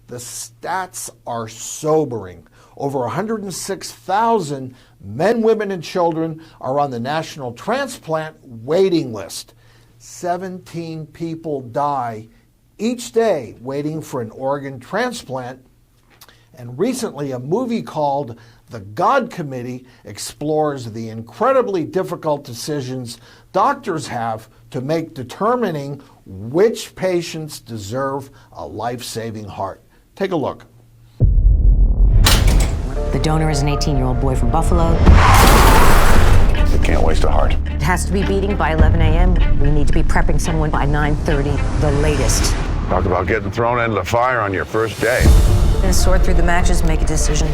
The stats are sobering. Over 106,000 men, women, and children are on the National Transplant waiting list. 17 people die each day waiting for an organ transplant. And recently, a movie called The God Committee explores the incredibly difficult decisions doctors have to make determining which patients deserve a life-saving heart. Take a look. The donor is an 18-year-old boy from Buffalo. We can't waste a heart. It has to be beating by 11 a.m. We need to be prepping someone by 9:30, the latest. Talk about getting thrown into the fire on your first day. And sort through the matches, make a decision.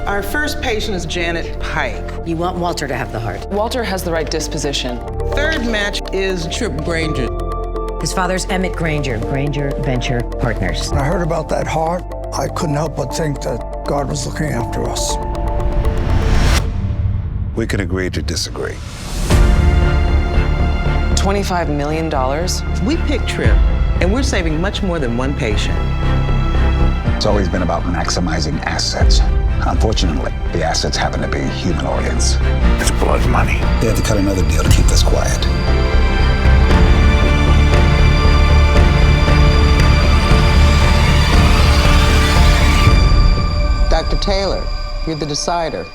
Our first patient is Janet Pike. You want Walter to have the heart. Walter has the right disposition. Third match is Trip Granger. His father's Emmett Granger, Granger Venture Partners. When I heard about that heart, I couldn't help but think that God was looking after us. We can agree to disagree. $25 million? We picked Trip, and we're saving much more than one patient. It's always been about maximizing assets. Unfortunately, the assets happen to be human organs. It's blood money. They had to cut another deal to keep this quiet. Dr. Taylor, you're the decider.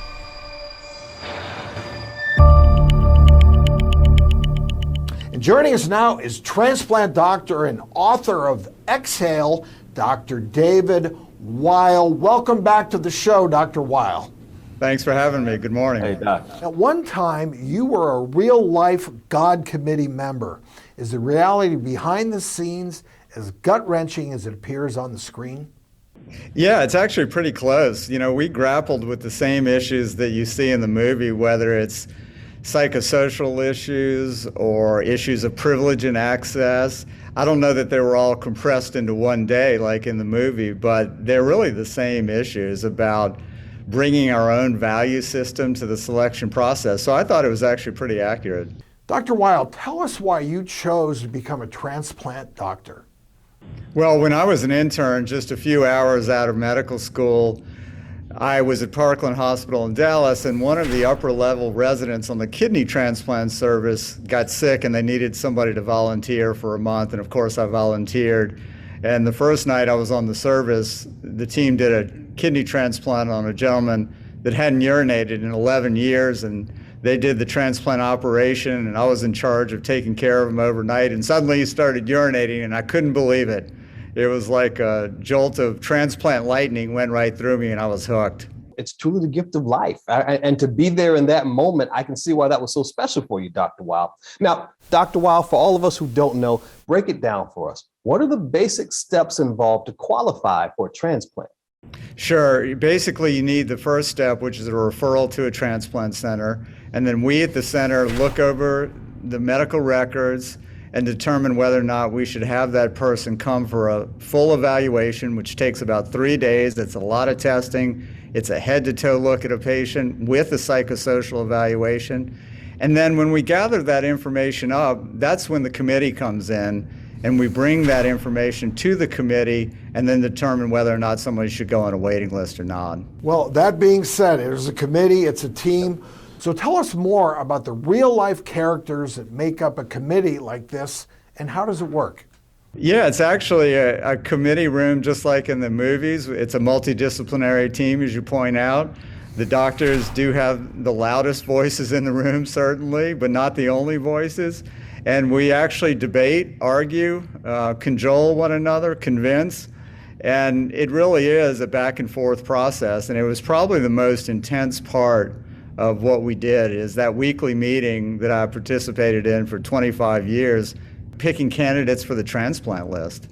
And joining us now is transplant doctor and author of Exhale, Dr. David Weill. Welcome back to the show, Dr. Weill. Thanks for having me. Good morning. Hey, Doc. At one time, you were a real-life God Committee member. Is the reality behind the scenes as gut-wrenching as it appears on the screen? Yeah, it's actually pretty close. You know, we grappled with the same issues that you see in the movie, whether it's psychosocial issues or issues of privilege and access. I don't know that they were all compressed into one day like in the movie, but they're really the same issues about bringing our own value system to the selection process. So I thought it was actually pretty accurate. Dr. Weill, tell us why you chose to become a transplant doctor. Well, when I was an intern, just a few hours out of medical school, I was at Parkland Hospital in Dallas, and one of the upper-level residents on the kidney transplant service got sick, and they needed somebody to volunteer for a month, and of course I volunteered. And the first night I was on the service, the team did a kidney transplant on a gentleman that hadn't urinated in 11 years, and they did the transplant operation, and I was in charge of taking care of him overnight, and suddenly he started urinating, and I couldn't believe it. It was like a jolt of transplant lightning went right through me, and I was hooked. It's truly the gift of life. And to be there in that moment, I can see why that was so special for you, Dr. Weill. Now, Dr. Weill, for all of us who don't know, break it down for us. What are the basic steps involved to qualify for a transplant? Sure. Basically, you need the first step, which is a referral to a transplant center. And then we at the center look over the medical records and determine whether or not we should have that person come for a full evaluation, which takes about 3 days. That's a lot of testing. It's a head-to-toe look at a patient with a psychosocial evaluation. And then when we gather that information up, that's when the committee comes in, and we bring that information to the committee and then determine whether or not somebody should go on a waiting list or not. Well, that being said, there's a committee, it's a team. So tell us more about the real-life characters that make up a committee like this, and how does it work? Yeah, it's actually a committee room just like in the movies. It's a multidisciplinary team, as you point out. The doctors do have the loudest voices in the room, certainly, but not the only voices. And we actually debate, argue, cajole one another, convince. And it really is a back and forth process. And it was probably the most intense part of what we did, is that weekly meeting that I participated in for 25 years, picking candidates for the transplant list.